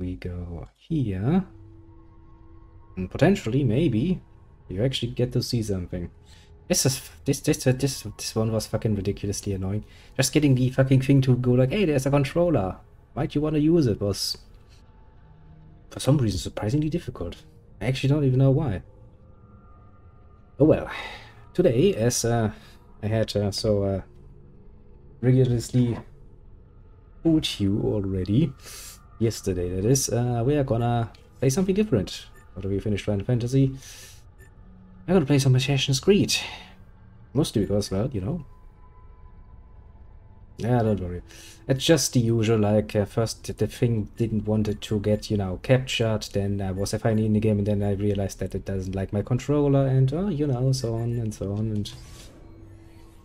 We go here. And potentially, maybe, you actually get to see something. This one was fucking ridiculously annoying. Just getting the fucking thing to go like, hey, there's a controller. Might you want to use it? Was for some reason surprisingly difficult. I actually don't even know why. Oh well. Today, as I had rigorously told you already, yesterday that is, we are gonna play something different. After we finish Final Fantasy, I'm gonna play some Assassin's Creed. Mostly because, well, you know. Yeah, don't worry. It's just the usual, like, first the thing didn't want it to get, you know, captured, then I was finally in the game, and then I realized that it doesn't like my controller, and, you know, so on and so on, and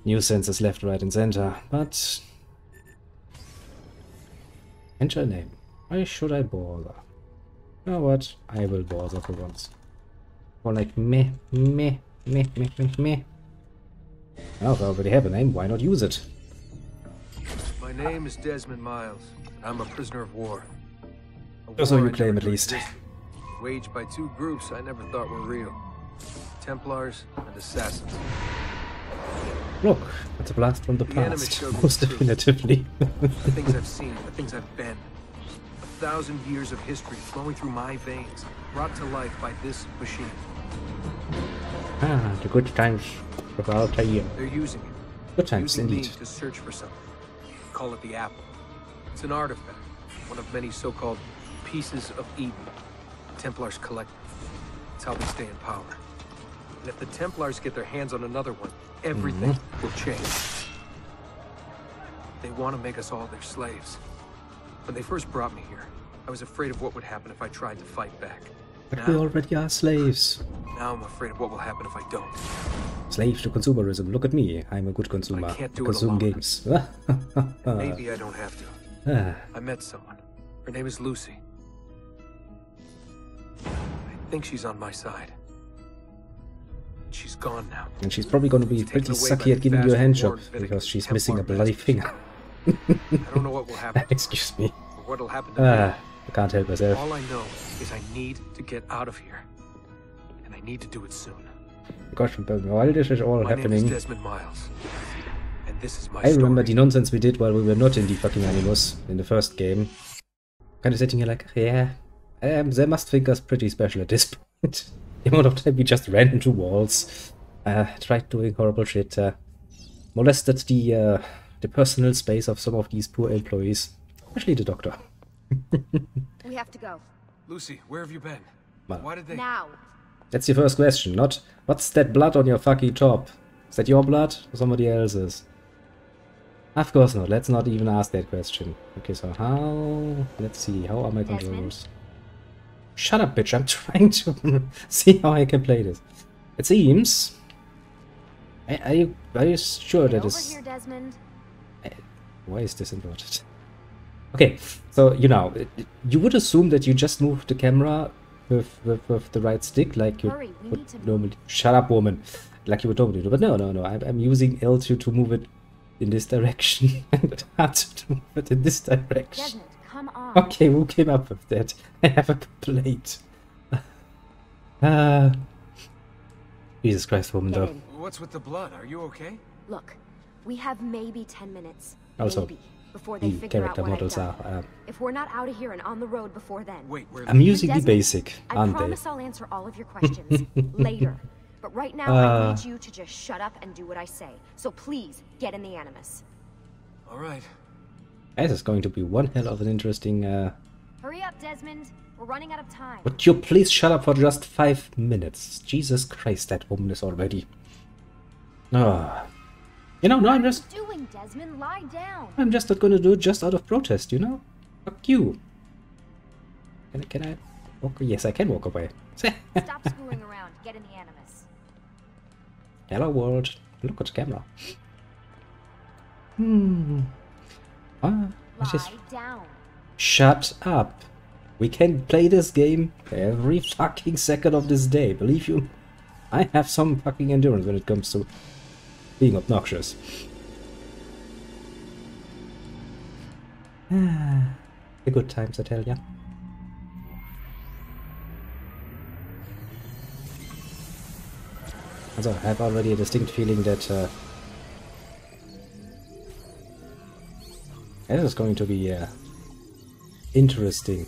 nuisances left, right, and center. But enter name. Why should I bother? You know what? I will bother for once. Or like meh. Well, if I already have a name, why not use it? My name is Desmond Miles. I'm a prisoner of war. Or so you claim, at least. Waged by two groups I never thought were real. Templars and Assassins. Look, it's a blast from the past. Most definitively. The things I've seen, the things I've been. 1,000 years of history flowing through my veins, brought to life by this machine. Ah, the good times of our time. They're using it. Good times, using indeed. me to search for something. Call it the apple. It's an artifact, one of many so-called pieces of Eden. Templars collect them. It's how they stay in power. And if the Templars get their hands on another one, everything will change. They want to make us all their slaves. When they first brought me here, I was afraid of what would happen if I tried to fight back. But we already are slaves. Now I'm afraid of what will happen if I don't. Slave to consumerism. Look at me. I'm a good consumer. I can't do I consume it alone. games. And maybe I don't have to. I met someone. Her name is Lucy. I think she's on my side. She's gone now. And she's probably going to be pretty sucky at giving you a hand job because she's missing a bloody finger. I don't know what will happen. Excuse me. Or what'll happen to me. I can't help myself. All I know is I need to get out of here. And I need to do it soon. Gosh, while this is all My name happening, is Desmond Miles. And this is my I remember story. the nonsense we did while we were not in the fucking Animus in the first game. Kind of sitting here like, yeah, they must think us pretty special at this point. The amount of time we just ran into walls, tried doing horrible shit, molested the personal space of some of these poor employees, especially the doctor. We have to go. Lucy, where have you been? Well, Why did they... Now. that's your first question, not what's that blood on your fucking top? Is that your blood or somebody else's? Of course not. Let's not even ask that question. Okay, so how... Let's see. How are my controls? Shut up, bitch. I'm trying to see how I can play this. It seems... Are you sure that Over is... here, Desmond. Why is this inverted? Okay, so, you know, you would assume that you just move the camera with the right stick, like you Hurry, we would need to normally... Shut up, woman. Like you would normally do. But no. I'm using L2 to move it in this direction, and R2 to move it in this direction. Desmond, come on. Okay, who came up with that? I have a complaint. Jesus Christ, woman, Get though. in. What's with the blood? Are you okay? Look, we have maybe 10 minutes. Also, maybe, before they the figure out character what I've models done. are... If we're not out of here and on the road before then. Wait, where... amusingly Desmond, basic, I aren't they? promise I'll answer all of your questions later. But right now, I need you to just shut up and do what I say. So please, get in the Animus. All right. This is going to be one hell of an interesting... Hurry up, Desmond. We're running out of time. Would you please shut up for just 5 minutes? Jesus Christ, that woman is already... You know, no, I'm just... What are you doing, Desmond? Lie down. I'm just not gonna do it just out of protest, you know? Fuck you. Can I walk? Yes, I can walk away. Stop screwing around. Get in the Animus. Hello world. Look at the camera. What is... Lie down. Shut up. We can play this game every fucking second of this day. Believe you, I have some fucking endurance when it comes to being obnoxious. The good times, I tell ya. Also, I have already a distinct feeling that this is going to be interesting.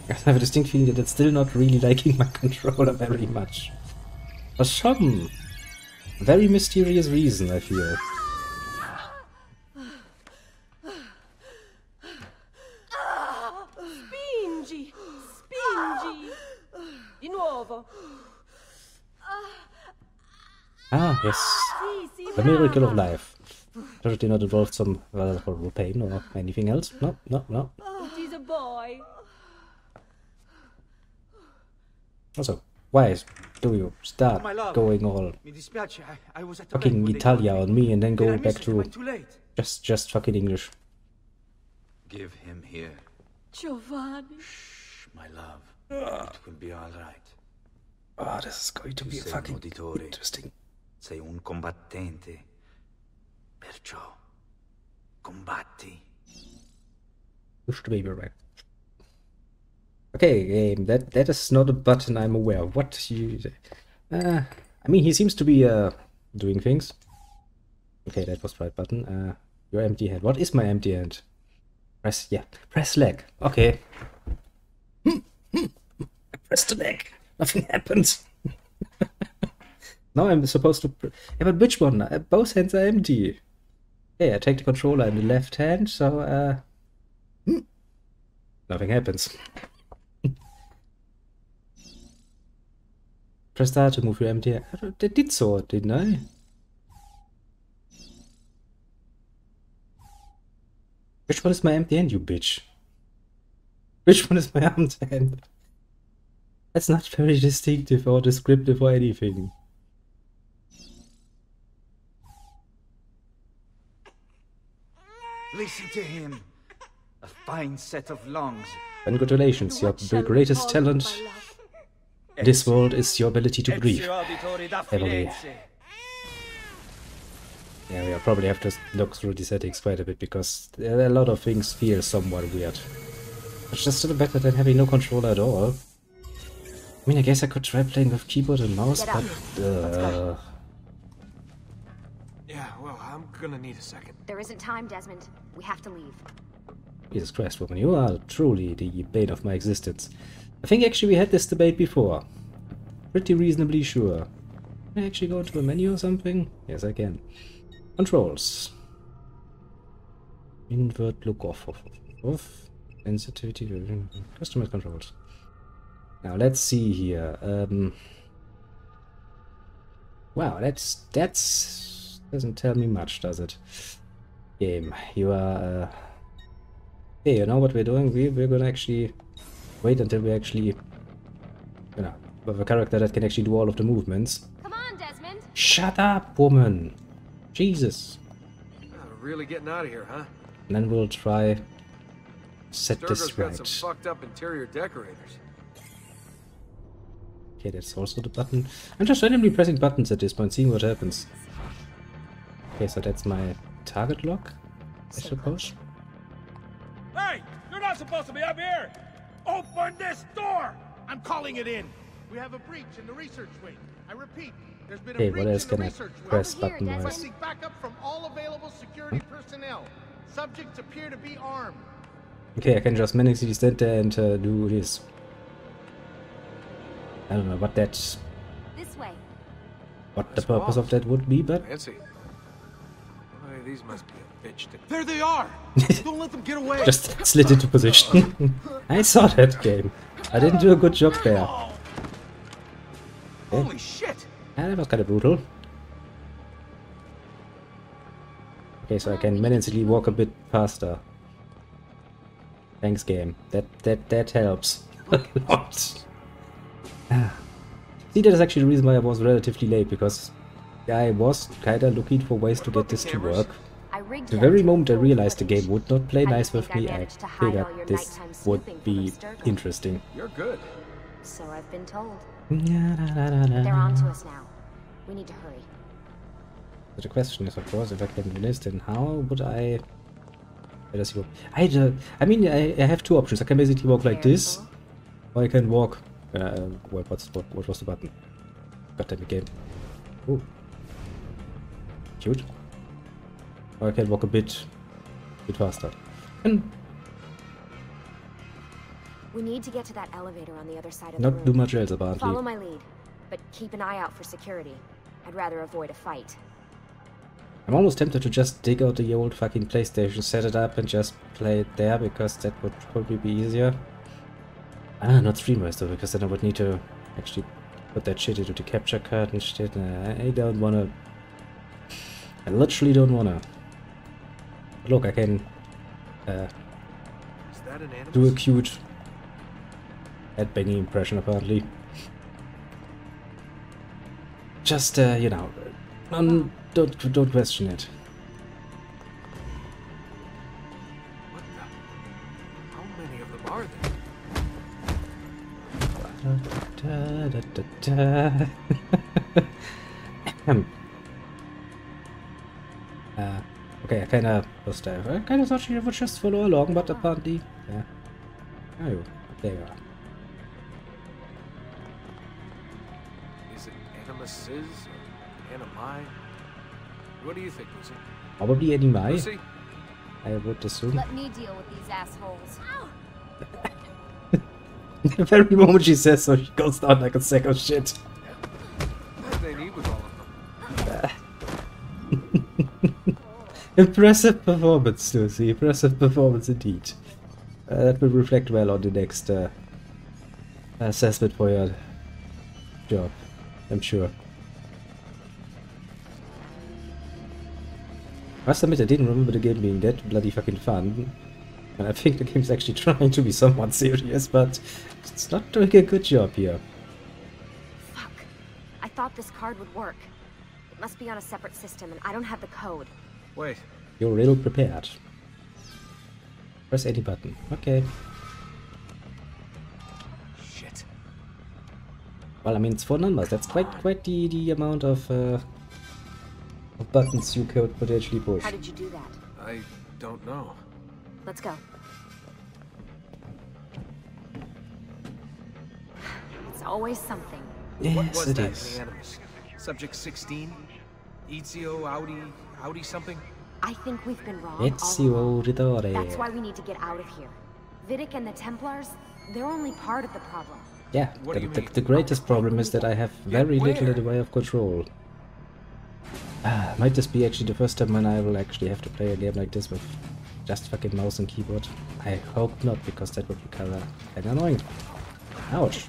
I have a distinct feeling that it's still not really liking my controller very much. For some very mysterious reason, I feel. Spingi! Spingi! Di nuovo! Ah, yes. The miracle of life. Certainly not involved some horrible pain or anything else. No, no, no. It is a boy! Also, why do you start going all fucking Italia on me and then go back to just fucking English? Give him here. Giovanni! Shh, my love. It will be all right. Oh, this is going to be fucking interesting. Sei un combattente. Perciò combatti. Push the baby right. Okay, game. That is not a button I'm aware of. What you? I mean, he seems to be doing things. Okay, that was the right button. Your empty hand. What is my empty hand? Press leg. Okay. I pressed the leg. Nothing happens. Now I'm supposed to. Yeah, but which one? Both hands are empty. Okay, I take the controller in the left hand, so nothing happens. Press start to move your empty hand. I did so, didn't I? Which one is my empty hand, you bitch? Which one is my armed hand? That's not very distinctive or descriptive or anything. Listen to him. A fine set of lungs. Congratulations, your greatest talent in this world is your ability to breathe. Heavily. Yeah, we'll probably have to look through the settings quite a bit because a lot of things feel somewhat weird. It's just still better than having no controller at all. I mean, I guess I could try playing with keyboard and mouse, but Yeah, well, I'm gonna need a second. There isn't time, Desmond. We have to leave. Jesus Christ, woman, you are truly the bane of my existence. I think actually we had this debate before. Pretty reasonably sure. Can I actually go into the menu or something? Yes, I can. Controls. Invert look off. Sensitivity. Customize controls. Now let's see here. Wow, that's doesn't tell me much, does it? Game, you are. Hey, you know what we're doing? We're gonna actually wait until we actually, have a character that can actually do all of the movements. Come on, Desmond. Shut up, woman. Jesus. Really getting out of here, huh? And then we'll try set Sturgo's this got right. some fucked up interior decorators. Okay, that's also the button. I'm just randomly pressing buttons at this point, seeing what happens. Okay, so that's my target lock, I suppose. Hey! You're not supposed to be up here! Open this door! I'm calling it in! We have a breach in the research wing. I repeat, there's been a Okay, breach what else in the can I research wing. press Over here, button-wise? Desmond. Seek backup from all available security personnel. Subjects appear to be armed. Okay, I can just menacingly stand there and do this. I don't know what that's, This way. what the purpose of that would be, but Fancy. Boy, these must be a bitch to... There they are! Don't let them get away! just slid into position. I saw that game. I didn't do a good job there. Okay. Holy shit! That was kind of brutal. Okay, so I can menacingly walk a bit faster. Thanks, game. That helps a lot. See, that is actually the reason why I was relatively late, because I was kinda looking for ways to get this to work. I rigged The it very to moment I pull realized the game footage. would not play How do you nice with think I me, I managed to hide all figured your this nighttime would snooping from be the Sturgo? interesting. You're good. So I've been told. They're They're on to us now. We need to hurry. But the question is, of course, if I can do this, then how would I... Where does he go? I mean, I have two options. I can basically walk like this, or I can walk What was the button? Goddamn game. Ooh. Cute. Oh, I can walk a bit faster. And We need to get to that elevator on the other side of the not room. do much else apparently. Follow my lead, but keep an eye out for security. I'd rather avoid a fight. I'm almost tempted to just dig out the old fucking PlayStation, set it up and just play it there, because that would probably be easier. Ah, not Streamers though, because then I would need to actually put that shit into the capture card and shit. I don't wanna. I literally don't wanna. Look, I can Is that an animal? do a cute headbanging impression apparently. Just, you know, don't question it. What the? How many of them are there? Okay, I kinda thought she would just follow along, but apparently, yeah. Oh, there you are. Is it animuses or animi? What do you think, Lucy? Probably anyway, Lucy? I would assume. Let me deal with these assholes. The very moment she says so, she goes down like a sack of shit. What do they need with all of them? Impressive performance, Lucy. Impressive performance indeed. That will reflect well on the next assessment for your job, I'm sure. I must admit, I didn't remember the game being that bloody fucking fun. And I think the game's actually trying to be somewhat serious, but it's not doing a good job here. Fuck. I thought this card would work. It must be on a separate system, and I don't have the code. Wait, You're ill prepared. Press any button. Okay. shit. Well, I mean, it's 4 numbers. That's quite the amount of buttons you could potentially push. How did you do that? I don't know. Let's go. It's always something. What Yes, was it that in is. the animus? Subject 16? Ezio, Audi something? I think we've been wrong all Ezio along. Auditore. That's why we need to get out of here. Vidic and the Templars, they're only part of the problem. Yeah, What do you mean? the greatest problem is that I have very little in the way of control. Might this be actually the first time when I will actually have to play a game like this with just fucking mouse and keyboard? I hope not, because that would be kinda annoying. Ouch!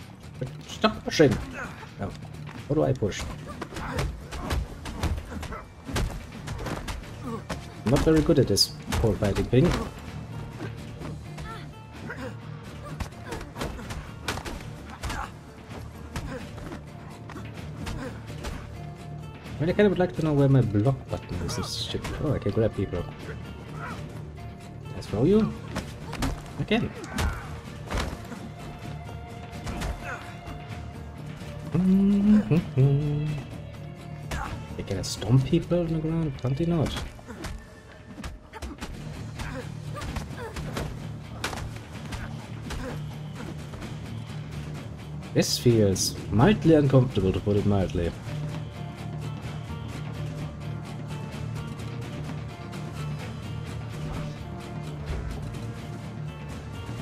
Stop pushing! Oh, what do I push? I'm not very good at this pole fighting thing. I mean, I kind of would like to know where my block button is. This shit. Oh, I can grab people. I throw you? Again. Can I stomp people on the ground? Apparently not. This feels mildly uncomfortable, to put it mildly.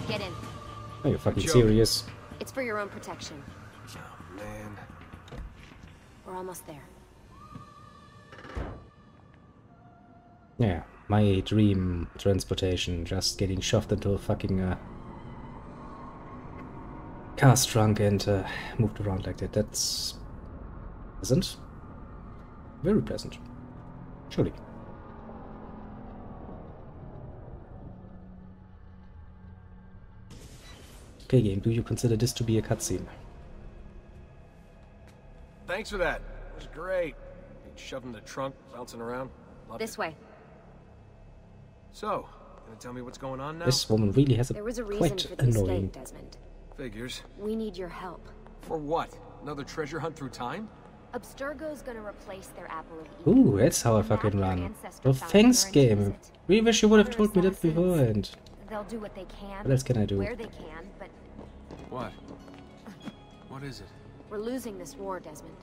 Get in. Are you fucking Joking. serious? It's for your own protection. Oh, man. We're almost there. Yeah, my dream transportation, just getting shoved into a fucking car's trunk and moved around like that. That's pleasant. Very pleasant. Surely. Okay, game, do you consider this to be a cutscene? Thanks for that. It was great. Being shoved in the trunk, bouncing around. Loved This it. way. So, gonna tell me what's going on now? This woman really has a There was a reason quite for the annoying. escape, Desmond. Figures. We need your help. For what? Another treasure hunt through time? Abstergo's gonna replace their apple of Eden. Ooh, that's how I The map fucking your run. ancestor Oh, found thanks, guarantees game. it. We wish you would have Other told me that assassins, beforehand. They'll do what they can. What else can I do? Where they can, but What? What is it? We're losing this war, Desmond.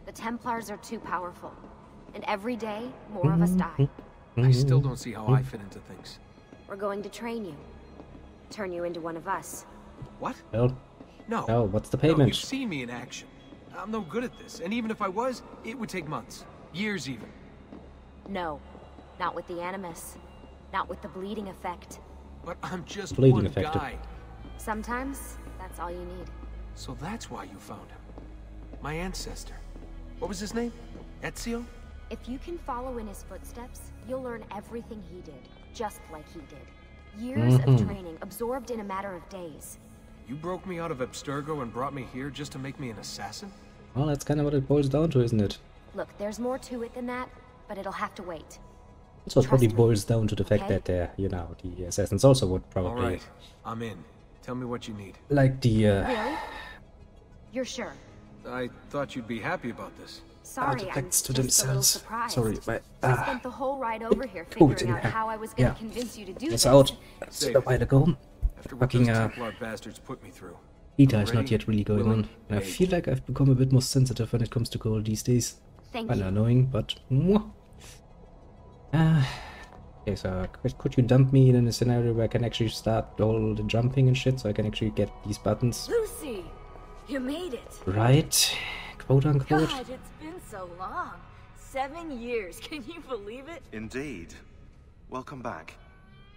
The Templars are too powerful. And every day, more of us die. I still don't see how I fit into things. We're going to train you. Turn you into one of us. What? Well, No. oh, what's the No, payment? you've seen me in action. I'm no good at this, and even if I was, it would take months. Years even. No. Not with the Animus. Not with the bleeding effect. But I'm just Bleeding one effect. guy. Sometimes, that's all you need. So that's why you found him. My ancestor. What was his name? Ezio? If you can follow in his footsteps, you'll learn everything he did, just like he did. Years of training, absorbed in a matter of days. You broke me out of Abstergo and brought me here just to make me an assassin? Well, that's kind of what it boils down to, isn't it? Look, there's more to it than that, but it'll have to wait. So it probably Trust me. boils down to the fact Okay. that, you know, the assassins also would probably Alright, I'm in. Tell me what you need. like the Really? You're sure? I thought you'd be happy about this. Sorry, I'm artifacts to just a little themselves. surprised. Sorry, my I spent the whole ride over here Coat figuring in out there. how I was going to Yeah. convince you to do it's this. out. It's Safe. a while ago. After what Fucking those Templar bastards put me through. Beta is Ready, not yet really going willing, on. And I able. feel like I've become a bit more sensitive when it comes to gold these days. Thank Kinda you. annoying, but okay, so could you dump me in a scenario where I can actually start all the jumping and shit, so I can actually get these buttons Lucy, you made it. right, quote unquote? God, it's been so long. 7 years, can you believe it? Indeed. Welcome back.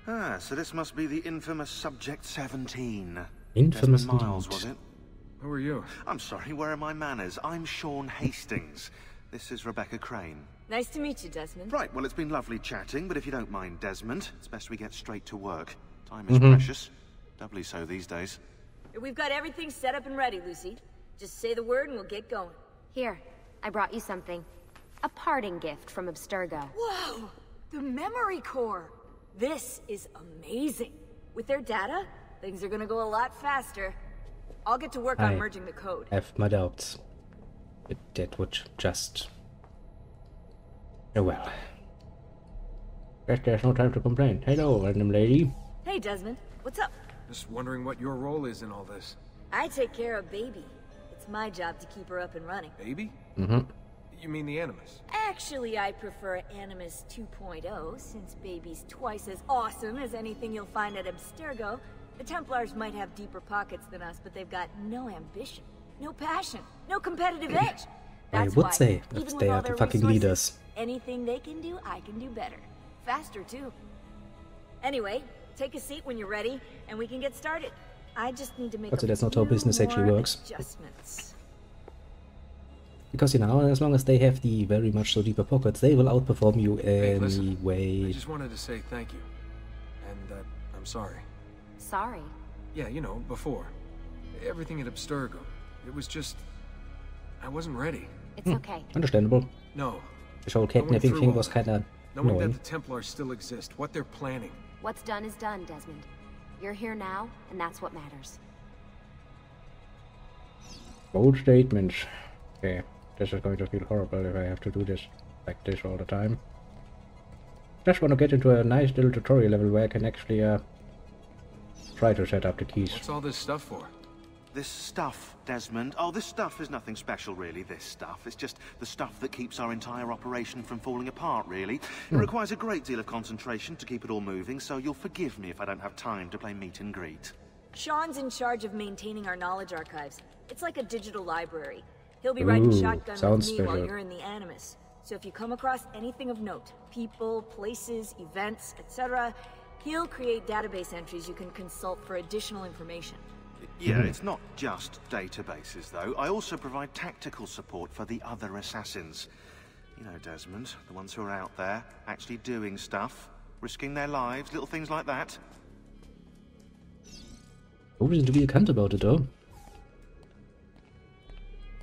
Ah, so this must be the infamous Subject 17. Infamous Desmond Miles, indeed. was it? Who are you? I'm sorry, where are my manners? I'm Sean Hastings. This is Rebecca Crane. Nice to meet you, Desmond. Right, well, it's been lovely chatting, but if you don't mind, Desmond, it's best we get straight to work. Time is precious. Doubly so these days. We've got everything set up and ready, Lucy. Just say the word and we'll get going. Here, I brought you something. A parting gift from Abstergo. Whoa! The memory core! This is amazing. With their data, things are gonna go a lot faster. I'll get to work on I merging the code. have my doubts. That would just... Oh well. Guess there's no time to complain. Hello, random lady. Hey, Desmond. What's up? Just wondering what your role is in all this. I take care of Baby. It's my job to keep her up and running. Baby? Mm-hmm. You mean the Animus? Actually, I prefer Animus 2.0, since Baby's twice as awesome as anything you'll find at Abstergo. The Templars might have deeper pockets than us, but they've got no ambition, no passion, no competitive edge. I That's would why, say even that with they all are the their fucking resources, leaders. Anything they can do, I can do better. Faster, too. Anyway, take a seat when you're ready, and we can get started. I just need to make Also, a that's not how few business actually more works. adjustments. Because, you know, as long as they have the very much so deeper pockets, they will outperform you Hey, listen, I anyway. just wanted to say thank you. And, I'm sorry. Sorry. Yeah, you know, before. Everything at Abstergo. It was just... I wasn't ready. It's okay. Understandable. No. This whole Going kidnapping through thing all was that. kinda Knowing that annoying. the Templars still exist, what they're planning. What's done is done, Desmond. You're here now, and that's what matters. Bold statements. Okay, this is going to feel horrible if I have to do this like this all the time. Just want to get into a nice little tutorial level where I can actually try to set up the keys. What's all this stuff for? This stuff, Desmond. Oh, this stuff is nothing special, really, this stuff. It's just the stuff that keeps our entire operation from falling apart, really. It requires a great deal of concentration to keep it all moving, so you'll forgive me if I don't have time to play meet and greet. Sean's in charge of maintaining our knowledge archives. It's like a digital library. He'll be riding Ooh, shotgun sounds with me while special. you're in the Animus. So if you come across anything of note, people, places, events, etc., he'll create database entries you can consult for additional information. Yeah, it's not just databases, though. I also provide tactical support for the other assassins. You know, Desmond, the ones who are out there, actually doing stuff, risking their lives, little things like that. No reason to be a cunt about it, though.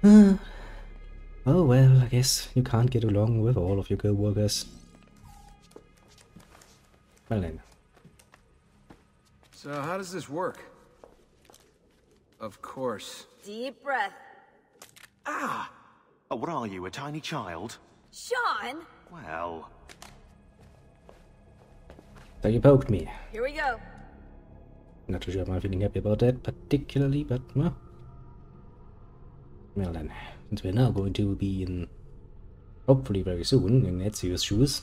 Oh well, I guess you can't get along with all of your co-workers. Well then. So how does this work? Of course. Deep breath. Oh, what are you, a tiny child? Sean! Well... So you poked me. Here we go. Not too sure if I'm feeling happy about that particularly, but well. Well then, since we're now going to be in, hopefully very soon, in Ezio's shoes,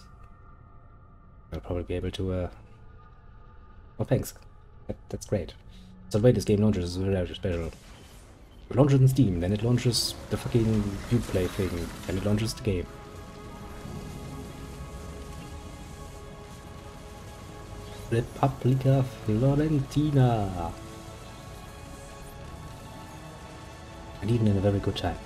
I'll probably be able to, oh thanks, that's great. So the way this game launches is very special. It launches in Steam, then it launches the fucking Uplay thing, then it launches the game. Republica Florentina. And even in a very good time.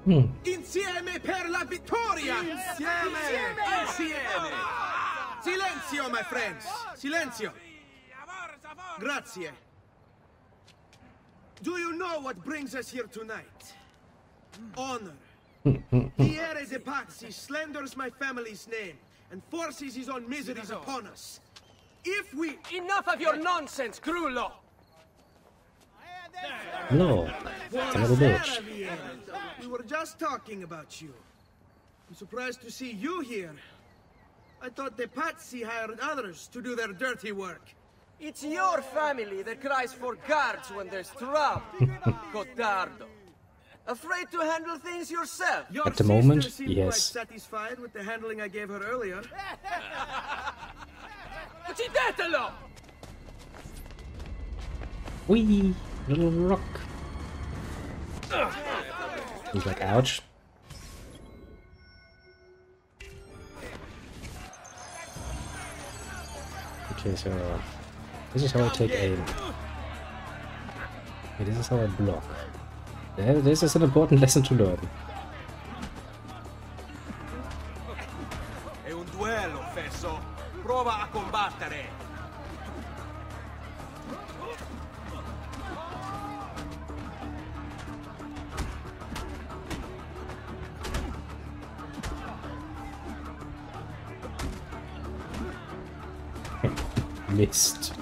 Insieme per la vittoria! Insieme! Insieme! Silenzio, my friends! Silenzio! Grazie. Do you know what brings us here tonight? Honor. Pierre de Pazzi slanders my family's name and forces his own miseries upon us. If we... Enough of your nonsense, Grullo! Hello, it's another bitch. We were just talking about you. I'm surprised to see you here. I thought the Pazzi hired others to do their dirty work. It's your family that cries for guards when there's trouble, Gotardo. Afraid to handle things yourself? Your At the moment, sister seemed yes. quite satisfied with the handling I gave her earlier. Uccidetelo! Whee! Little rock. He's like, ouch. Okay, so this is how I take aim. Okay, this is how I block. This is an important lesson to learn. È un duello, Fesso. Prova a combattere. Missed.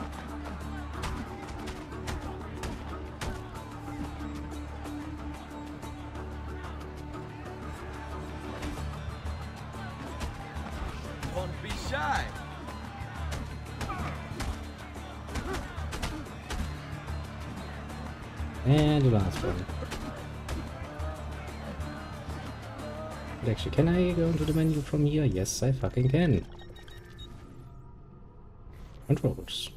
Don't be shy. And the last one. But actually, can I go into the menu from here? Yes, I fucking can. Controls.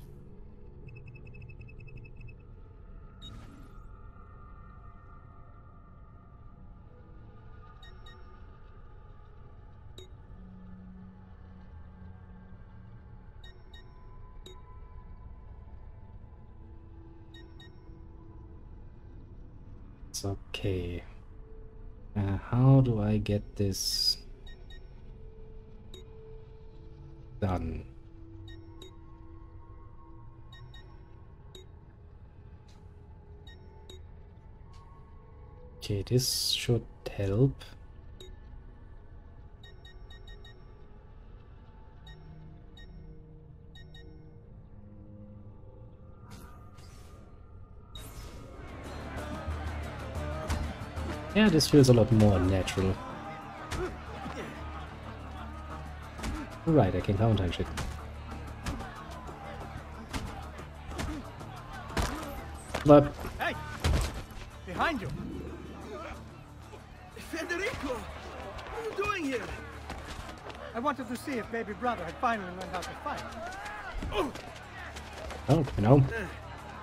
It's okay. How do I get this done? Okay, this should help. Yeah, this feels a lot more natural. Right, I can counter shit. But Hey! Behind you! Federico! What are you doing here? I wanted to see if baby brother had finally learned how to fight. oh, you know,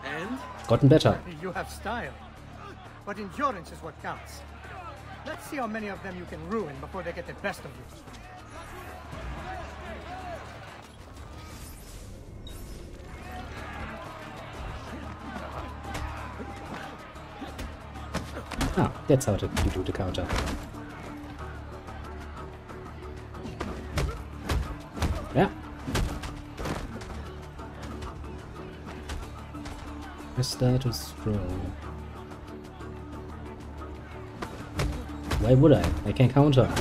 And? gotten better. You have style. But endurance is what counts. Let's see how many of them you can ruin before they get the best of you. Ah, that's how you do the counter. Yeah. Press start to scroll. Why would I? I can counter.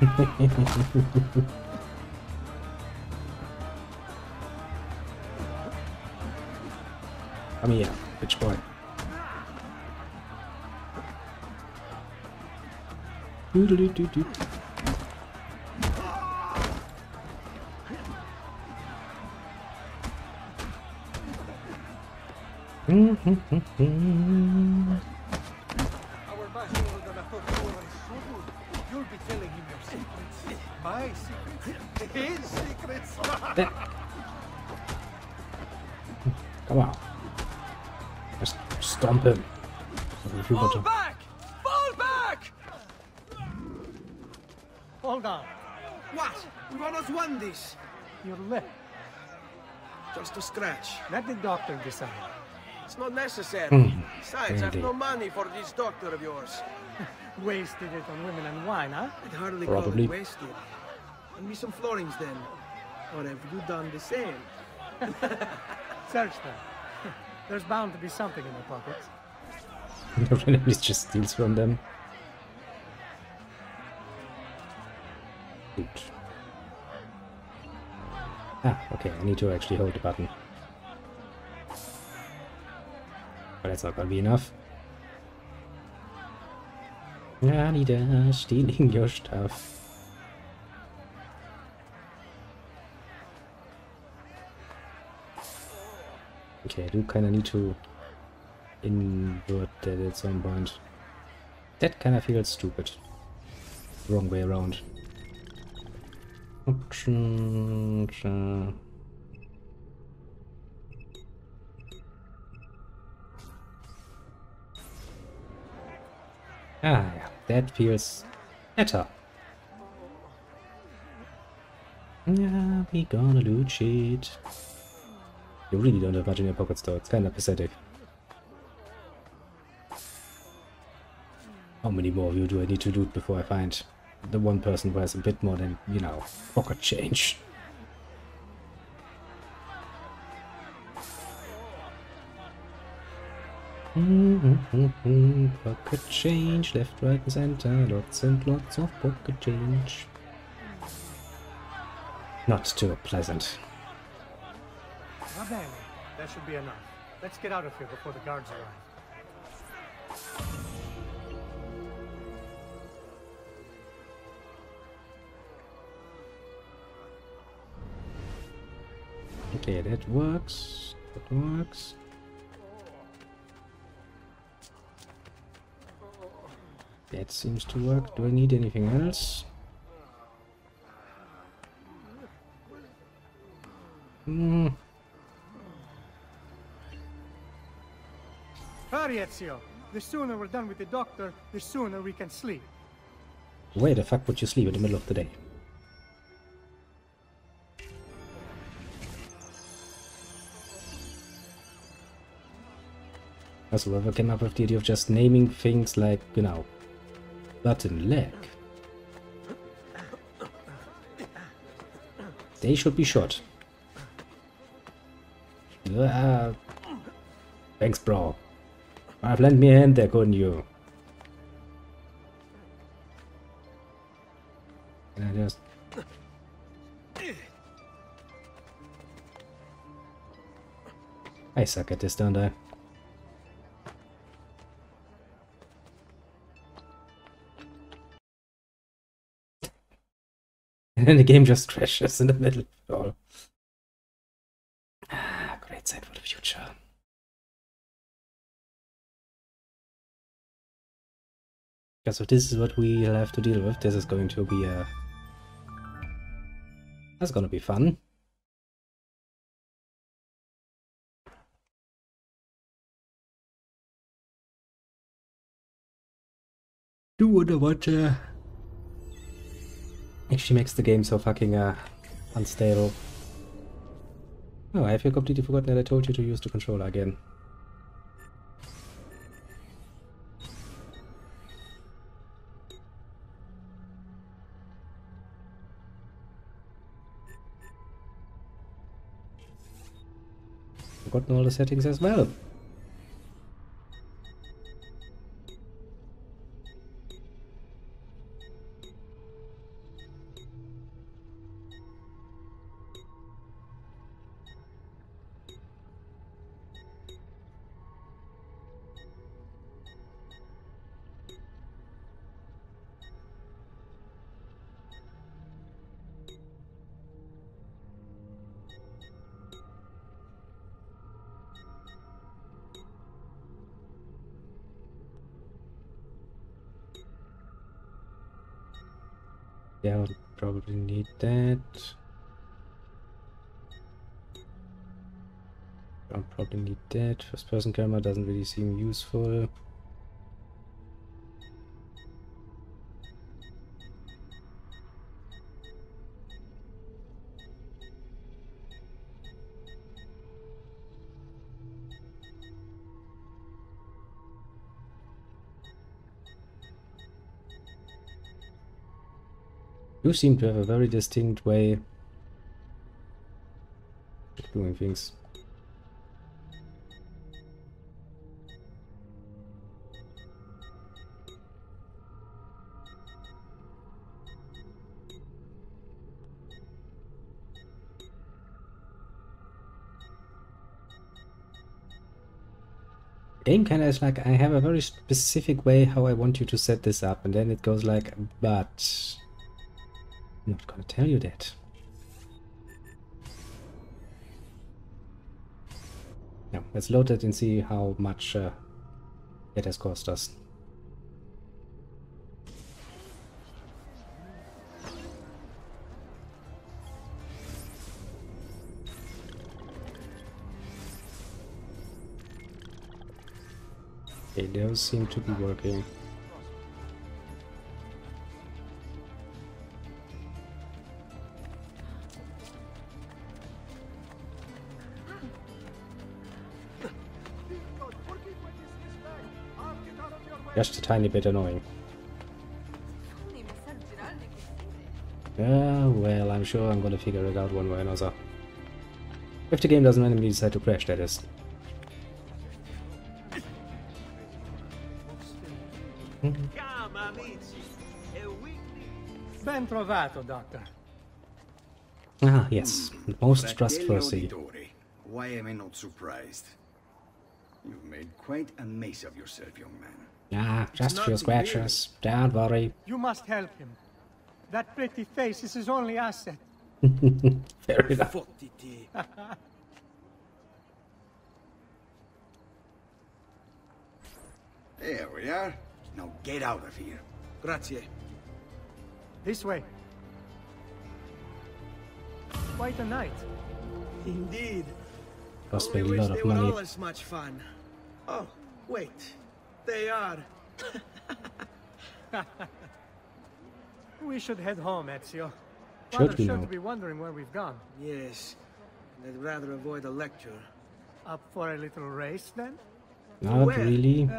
Come here, bitch boy. Doodle-doo-doo-doo. Our bachelor gonna talk to him so good. You'll be telling him your secrets. My secrets. His secrets. Come on. Just stomp him. Fall back! Fall back! Hold on. What? We've almost won this. Your lip. Just a scratch. Let the doctor decide. It's not necessary. Besides, I've Indeed. no money for this doctor of yours. Wasted it on women and wine, huh? I'd hardly Probably. call it wasted. Lend me some florins then. Or have you done the same? Search them. There's bound to be something in the pockets. The enemies just steals from them. Good. Ah, okay, I need to actually hold the button. But that's not gonna be enough. Anita, stealing your stuff. Okay, I do kinda need to invert that at some point. That kinda feels stupid. Wrong way around. Options. Ah, yeah, that feels better. Yeah, we gonna loot shit. You really don't have much in your pockets though, it's kinda pathetic. How many more of you do I need to loot before I find the one person who has a bit more than, you know, pocket change? Pocket change, left, right, and center, lots and lots of pocket change. Not too pleasant. Va bene. That should be enough. Let's get out of here before the guards arrive. Okay, that works. That works. That seems to work. Do I need anything else? Hurry, Ezio. The sooner we're done with the doctor, the sooner we can sleep. Where the fuck would you sleep in the middle of the day? Also, whoever came up with the idea of just naming things like, you know, button leg. They should be shot. Thanks, bro. I've lent me a hand there, couldn't you? Can I just... I suck at this, don't I? And then the game just crashes in the middle of it all. Ah, great sight for the future. Yeah, so this is what we'll have to deal with. This is going to be a... That's gonna be fun. Do wonder what actually makes the game so fucking unstable. Oh, I feel completely forgotten that I told you to use the controller again. Forgotten all the settings as well. I'll probably need that. I'll probably need that. First person camera doesn't really seem useful. You seem to have a very distinct way of doing things. Game kinda is like, I have a very specific way how I want you to set this up, and then it goes like, but I'm not gonna tell you that. Now, let's load it and see how much it has cost us. Okay, those seem to be working. Just a tiny bit annoying. Well, I'm sure I'm gonna figure it out one way or another. If the game doesn't randomly decide to crash, that is. Ben trovato, Doctor. Ah, yes. Most trustworthy. Why am I not surprised? You've made quite a mess of yourself, young man. Ah, just a few scratches. Don't worry. You must help him. That pretty face is his only asset. Fair enough. There we are. Now get out of here. Grazie. This way. Quite a night. Indeed. Cost me a Only lot wish of they were money. all as much fun. Oh, wait. They are. We should head home, Ezio. Should Father's we sure now? to be wondering where we've gone. Yes. And I'd rather avoid a lecture. Up for a little race, then? Not Where? really.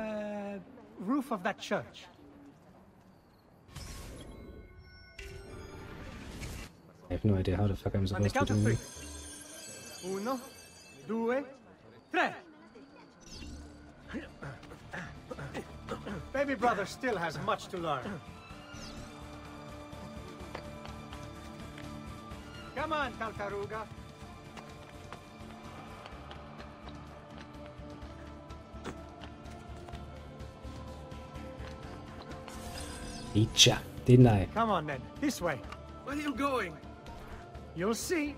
Roof of that church. I have no idea how the fuck I'm On the supposed to count of do it. 3. Uno, due, tre. Baby brother still has much to learn. Come on, Calcaruga. Echa, didn't I? Come on, then. This way. Where are you going? You'll see.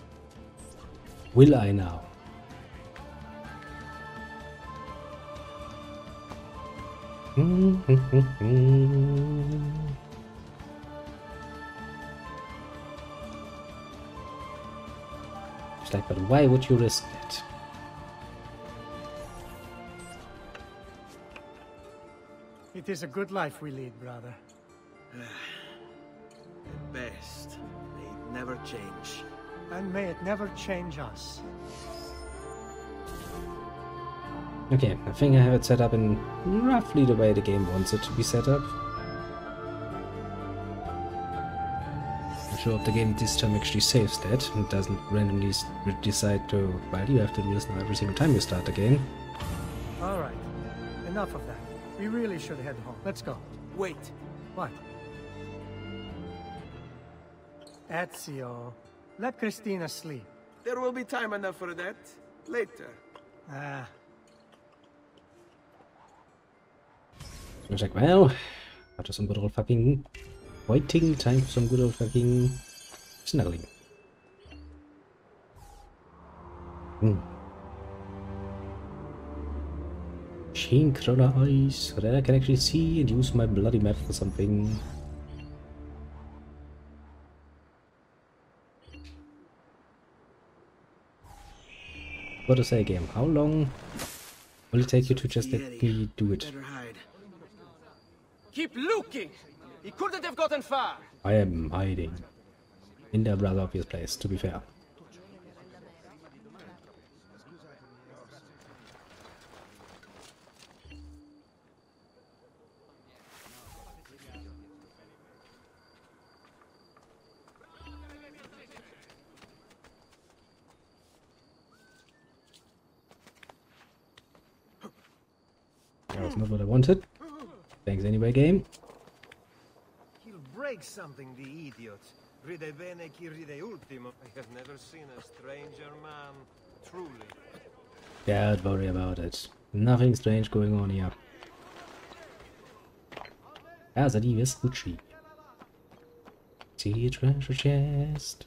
Will I now? It's like, but why would you risk that? It is a good life we lead, brother. At best. May it never change. And may it never change us. Okay, I think I have it set up in roughly the way the game wants it to be set up. I'm sure if the game this time actually saves that and doesn't randomly decide to, well, you have to do this now every single time you start the game. All right. Enough of that. We really should head home. Let's go. Wait. What? Ezio, let Christina sleep. There will be time enough for that. Later. Ah, I was like, well, after some good old fucking waiting, time for some good old fucking snuggling. Synchronize so that I can actually see and use my bloody map for something. What to say, game? How long will it take you to just let me do it? Keep looking! He couldn't have gotten far! I am hiding. In the rather obvious place, to be fair. That was not what I wanted. Thanks anyway, game. He'll break something, the idiot. Ride bene chi ride ultimo. I have never seen a stranger man, truly. Don't worry about it. Nothing strange going on here. Also, die ist Gucci. See treasure chest.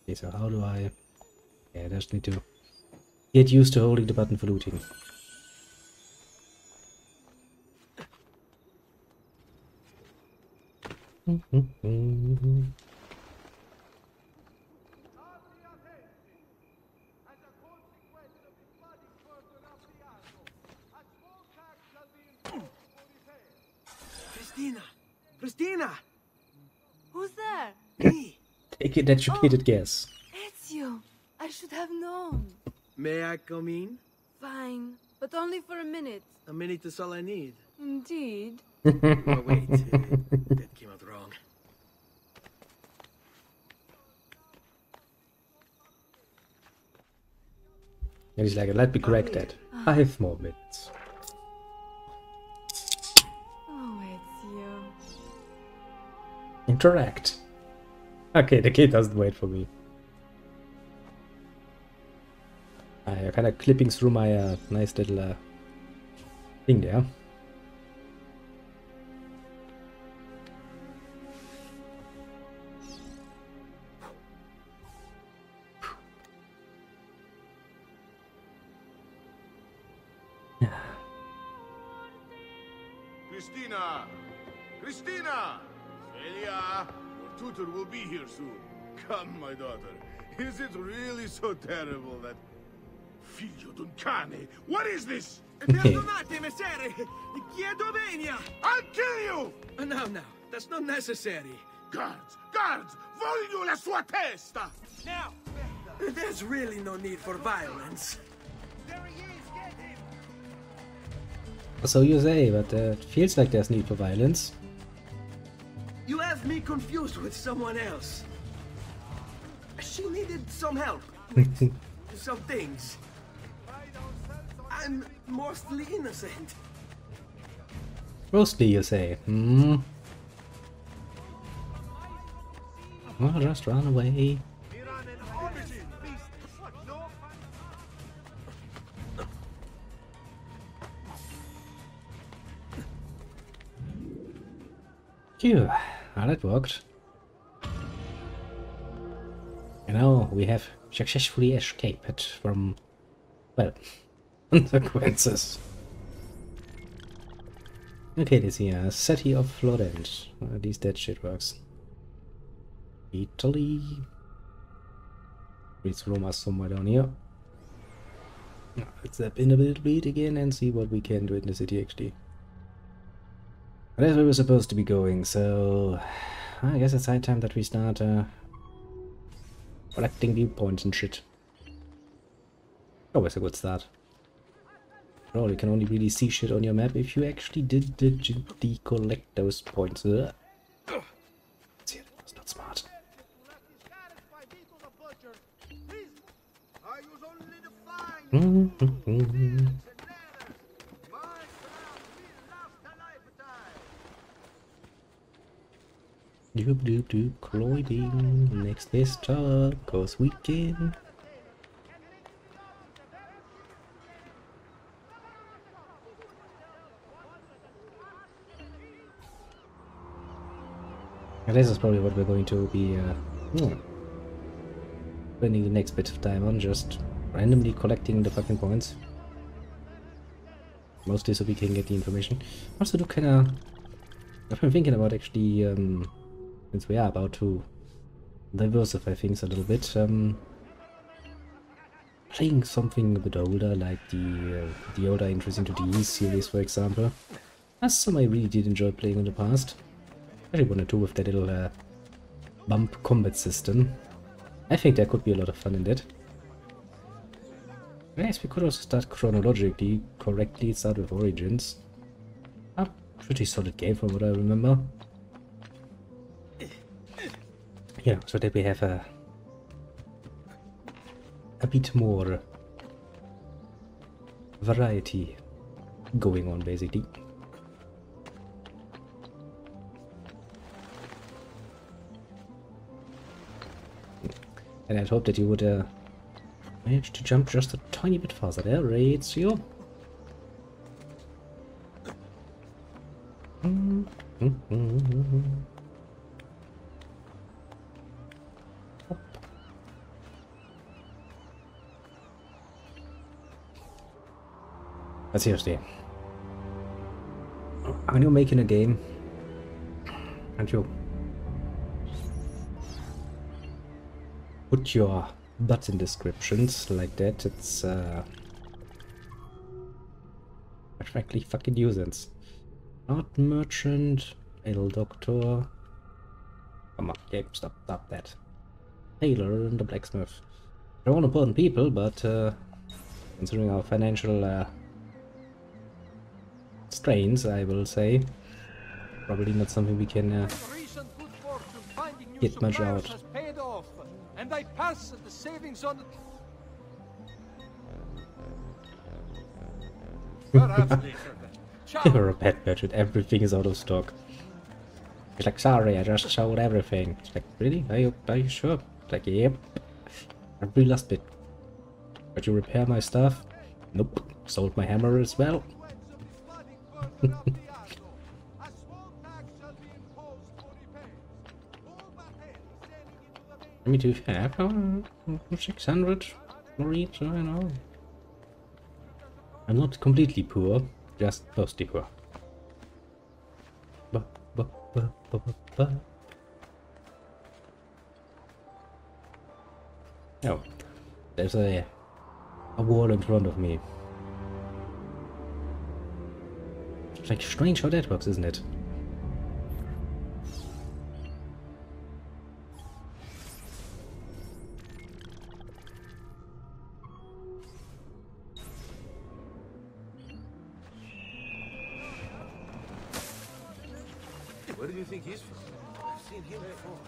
Okay, so how do I... Yeah, I just need to get used to holding the button for looting. Christina! Christina! Who's there? Me! Take an educated guess. It's you. I should have known. May I come in? Fine, but only for a minute. A minute is all I need. Indeed. Oh, wait. That came out wrong. And he's like, let me correct that. 5 more minutes. Oh, it's you. Interact. Okay, the kid doesn't wait for me. I'm kind of clipping through my nice little thing there. Christina! Christina! Celia! Your tutor will be here soon. Come, my daughter. Is it really so terrible that... Figlio d'un cane! What is this? Perdonate, messere! Chiedo venia! I'll kill you! No, that's not necessary. Guards! Guards! Voglio la sua testa! Now! There's really no need for violence. So you say, but it feels like there's need for violence. You have me confused with someone else. She needed some help with some things. I'm mostly innocent. Mostly, you say. Hmm. Well, just run away. Phew, well, that worked. And now we have successfully escaped from, well, consequences. Okay, this here, City of Florence. At least that shit works. Italy. It's Roma somewhere down here. Let's step in a little bit again and see what we can do in the city actually. That's where we're supposed to be going, so I guess it's high time that we start collecting viewpoints and shit. Always a good start. Oh, you can only really see shit on your map if you actually did diligently collect those points. See, that's not smart. Doop doop doop, clothing. Next best job, cause we can. And this is probably what we're going to be spending the next bit of time on, just randomly collecting the fucking points. Mostly so we can get the information. Also do kinda... I've been thinking about actually, since we are about to diversify things a little bit. Playing something a bit older, like the older entries into the East series, for example. That's some I really did enjoy playing in the past. I really wanted to with that little bump combat system. I think there could be a lot of fun in that. Yes, we could also start chronologically correctly, start with Origins. A pretty solid game from what I remember. Yeah, so that we have a bit more variety going on, basically. And I'd hope that you would manage to jump just a tiny bit faster there, Ratio. But seriously, when you're making a game, and you put your butt in descriptions like that, it's frankly fucking nuisance. Not merchant, ale doctor. Come on, game, stop that. Tailor and the blacksmith. They're all important people, but considering our financial strains, I will say, probably not something we can get much out. And I pass the savings on perhaps later then. You're a pet merchant, everything is out of stock. He's like, sorry, I just sold everything. It's like, really? Are you sure? It's like, yep. Every last bit. But you repair my stuff? Nope. Sold my hammer as well. I mean, to have 600 for each, I know. I'm not completely poor, just mostly poor. Oh, there's a wall in front of me. It's like strange how that works, isn't it? Where do you think he's from? I've seen him before.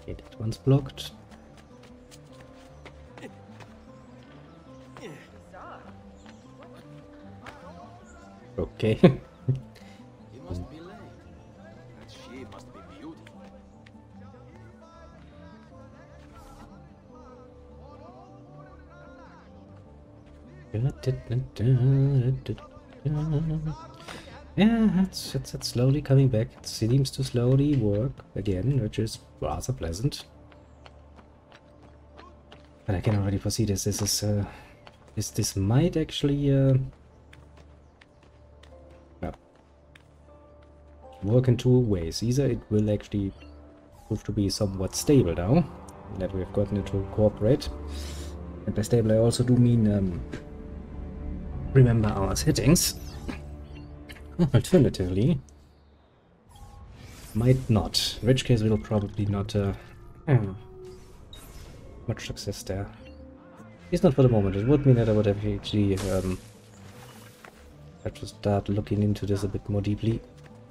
Okay, that one's blocked. Okay. He must be late. That she must be beautiful. Yeah, it's slowly coming back. It seems to slowly work again, which is rather pleasant. But I can already foresee this. This might actually well, work in two ways. Either it will actually prove to be somewhat stable now that we've gotten it to cooperate. And by stable I also do mean remember our settings. Alternatively, might not. In which case we'll probably not much success there. At least not for the moment. It would mean that I would have actually have to start looking into this a bit more deeply,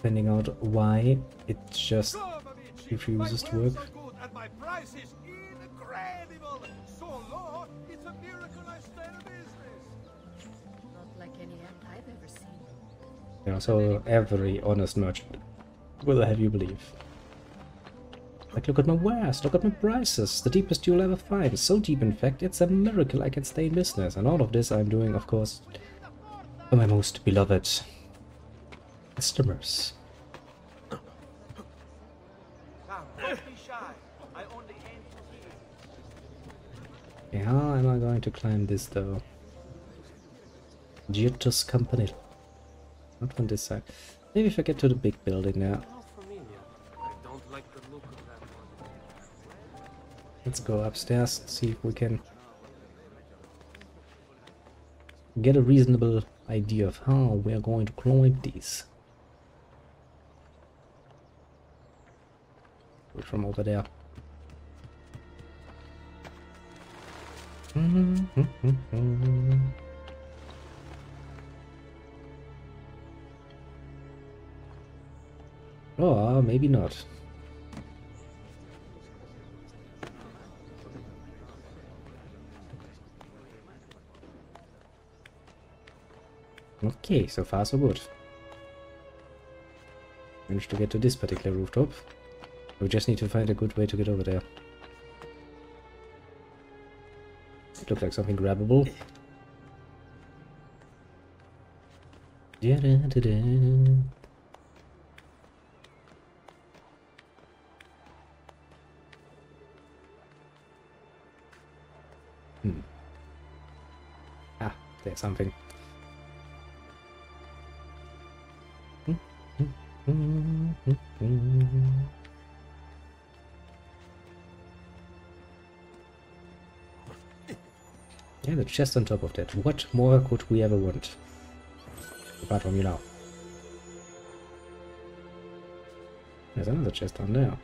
finding out why it just refuses to work. Yeah, so every honest merchant will have you believe. Like, look at my wares, look at my prices, the deepest you'll ever find. So deep, in fact, it's a miracle I can stay in business. And all of this I'm doing, of course, for my most beloved customers. Okay, how am I going to climb this, though? Giotto's Campanile. Not from this side. Maybe if I get to the big building now. Let's go upstairs, see if we can get a reasonable idea of how we are going to climb these. From over there. Or maybe not. Okay, so far so good. Managed to get to this particular rooftop. We just need to find a good way to get over there. It looks like something grabbable. Ah, there's something. Yeah, the chest on top of that. What more could we ever want? Apart from you now. There's another chest down there.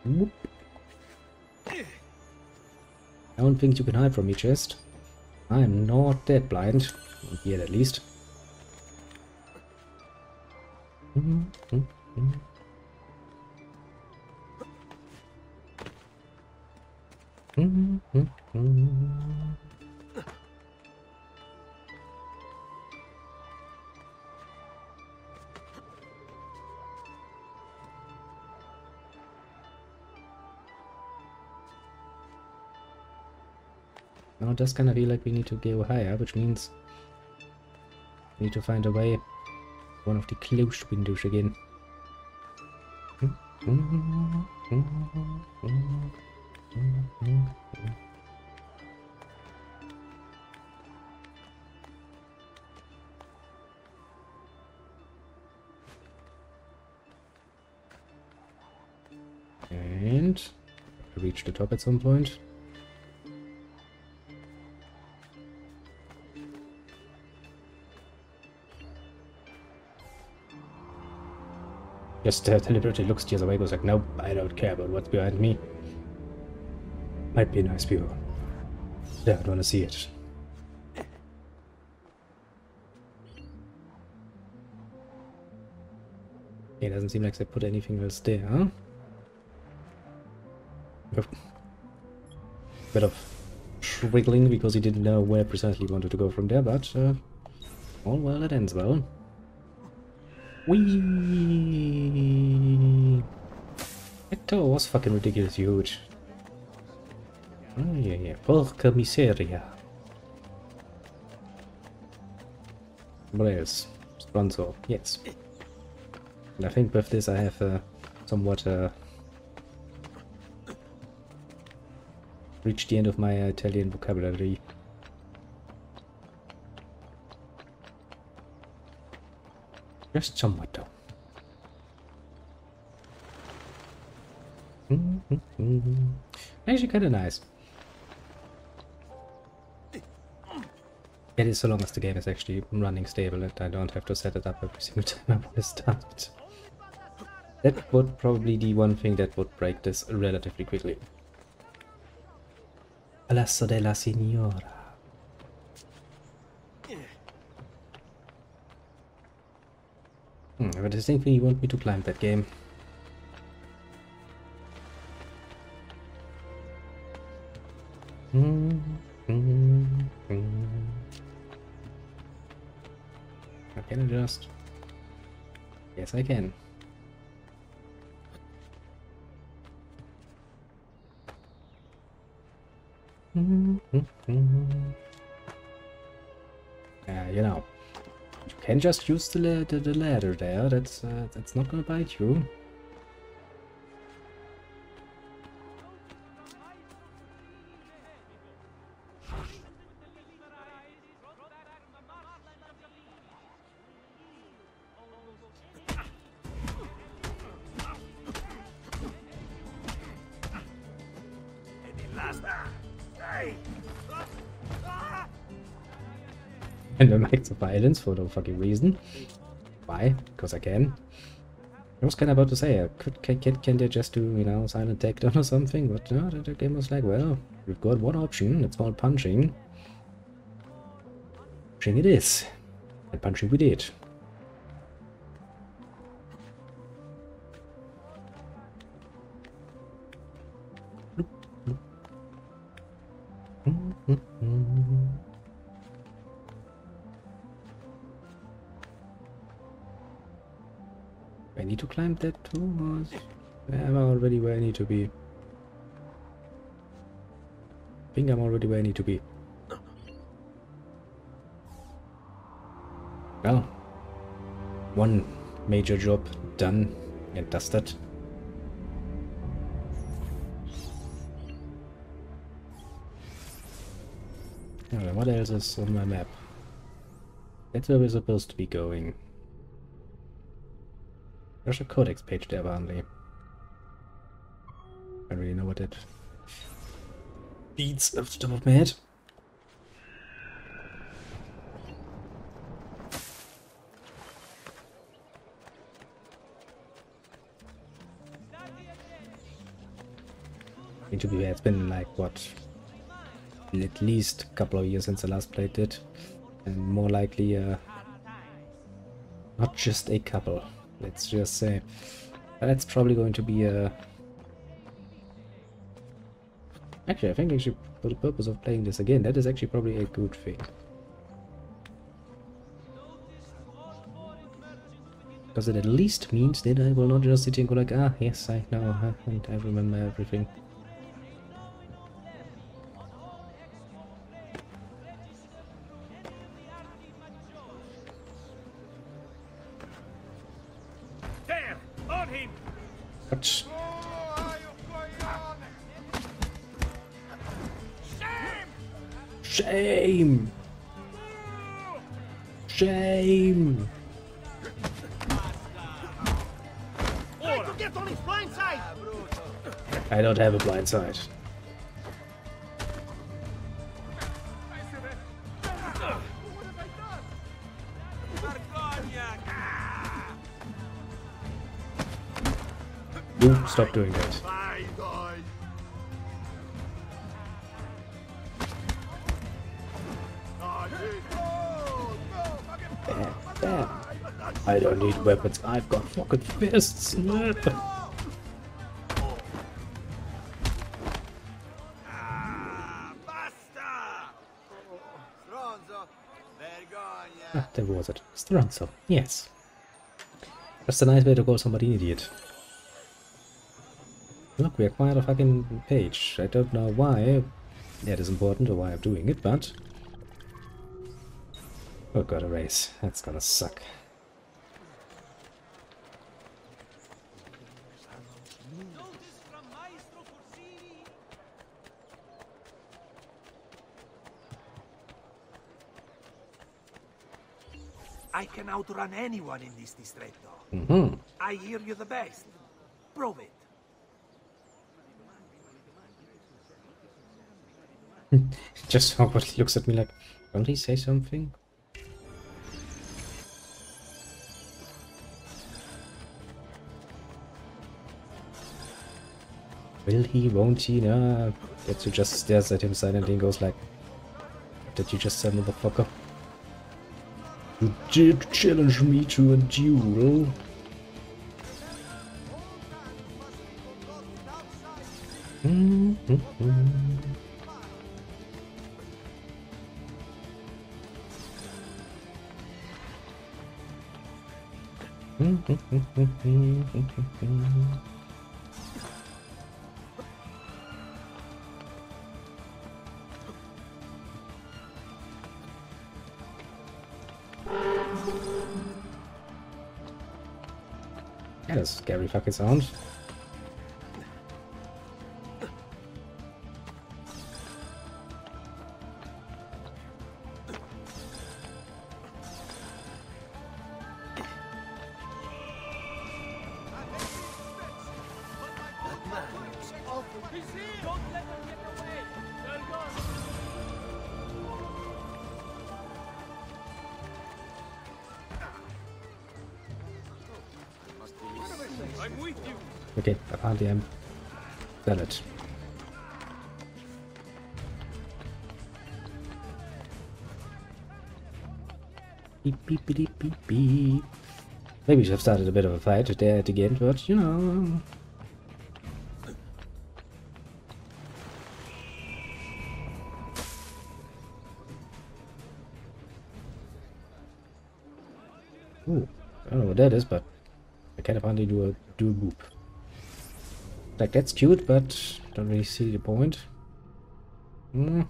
Whoop. I don't think you can hide from me, chest. I'm not that blind. Not yet, at least. Now it does kind of feel like we need to go higher, which means we need to find a way. One of the closed windows again. And reach the top at some point. Just deliberately looks the other way, goes like, nope, I don't care about what's behind me. Might be a nice view. Yeah, I want to see it. It doesn't seem like they put anything else there, huh? Bit of wriggling because he didn't know where precisely he wanted to go from there, but all well that ends well. Whee! That door was fucking ridiculous huge. Oh yeah. Porca miseria. What else? Sponsor, yes. And I think with this I have somewhat reached the end of my Italian vocabulary. Just somewhat though. Actually kinda nice. It is so long as the game is actually running stable and I don't have to set it up every single time I want to start. That would probably be one thing that would break this relatively quickly. Palazzo della Signora. But distinctly you want me to climb that game. Can I just... Yes, I can. You know, you can just use the ladder there. That's not gonna bite you. And I make the violence for no fucking reason. Why? Because I can. I was kind of about to say, can they just do, you know, silent takedown or something? But no, the game was like, well, we've got one option, it's called punching. Punching it is. And punching we did. I need to climb that too, or am I already where I need to be? I think I'm already where I need to be. Well, one major job done and dusted. Alright, what else is on my map? That's where we're supposed to be going. There's a codex page there, apparently. I don't really know what that beats off the top of my head. I mean, to be fair, it's been like, what, at least a couple of years since I last played it. And more likely, not just a couple. Let's just say that's probably going to be a... Actually, I think for the purpose of playing this again, that is actually probably a good thing. Because it at least means that I will not just sit here and go like, ah, yes, I know, and I remember everything. What? Shame! Shame! I don't have a blind side. Ooh, stop doing that. Bam, bam. I don't need weapons, I've got fucking fists. Ah, there was it. Stronzo. Yes. That's a nice way to call somebody an idiot. Look, we acquired a fucking page. I don't know why that is important or why I'm doing it, but... Oh god, a race. That's gonna suck. I can outrun anyone in this distretto. Mm-hmm. I hear you the best. Prove it. Just awkwardly looks at me like, don't he say something? Will he, won't he? No. Tetsu just stares at him silently and goes like, what did you just say, motherfucker? You did challenge me to a duel. Yeah, that's a scary fucking sound. I'm with you. Okay, apparently I'm valid. Beep beep beep beep beep. Maybe we should have started a bit of a fight there at the end, but you know. Ooh, I don't know what that is, but I can apparently do a boop. Like, that's cute, but don't really see the point. Boop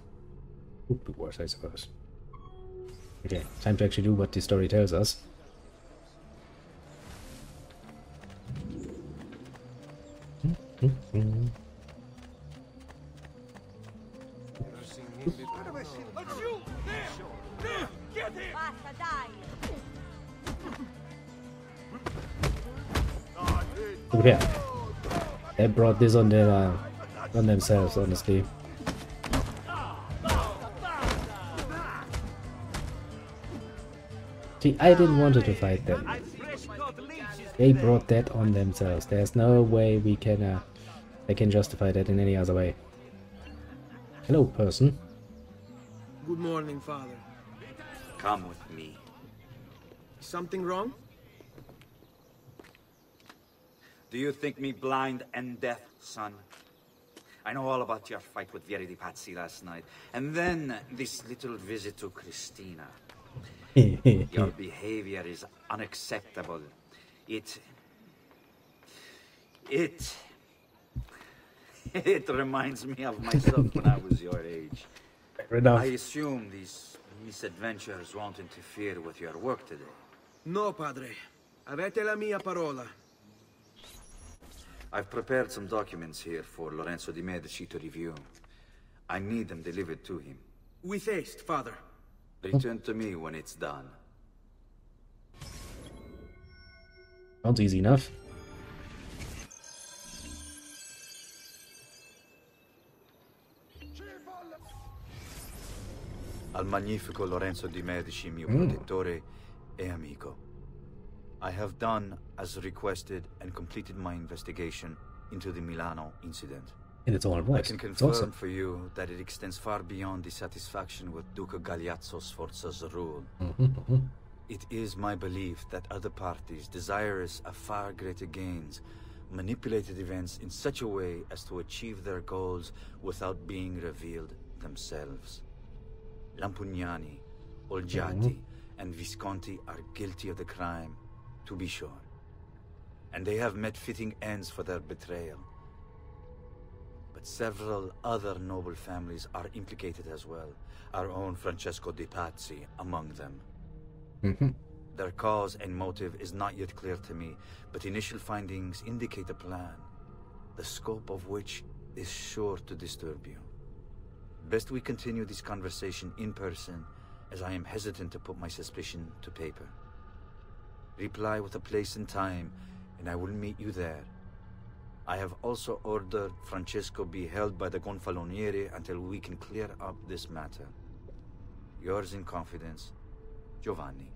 worse, I suppose. Okay, time to actually do what the story tells us. Yeah, they brought this on themselves, honestly. See, I didn't want to fight them. They brought that on themselves. There's no way we can, they can justify that in any other way. Hello, person. Good morning, Father. Come with me. Something wrong? Do you think me blind and deaf, son? I know all about your fight with Vieri di Pazzi last night. And then this little visit to Christina. Your behavior is unacceptable. It reminds me of myself when I was your age. Fair enough. I assume these misadventures won't interfere with your work today. No, Padre. Avete la mia parola. I've prepared some documents here for Lorenzo di Medici to review. I need them delivered to him. With haste, Father. Return to me when it's done. Sounds easy enough. Al magnifico Lorenzo di Medici, mio protettore e amico. I have done as requested and completed my investigation into the Milano incident. And it's all voice. I can confirm for you that it extends far beyond dissatisfaction with Duca Galeazzo Sforza's rule. It is my belief that other parties, desirous of far greater gains, manipulated events in such a way as to achieve their goals without being revealed themselves. Lampugnani, Olgiati, and Visconti are guilty of the crime, to be sure. And they have met fitting ends for their betrayal. But several other noble families are implicated as well, our own Francesco de Pazzi among them. Their cause and motive is not yet clear to me, but initial findings indicate a plan, the scope of which is sure to disturb you. Best we continue this conversation in person, as I am hesitant to put my suspicion to paper. Reply with a place and time, and I will meet you there. I have also ordered Francesco be held by the Gonfaloniere until we can clear up this matter. Yours in confidence, Giovanni.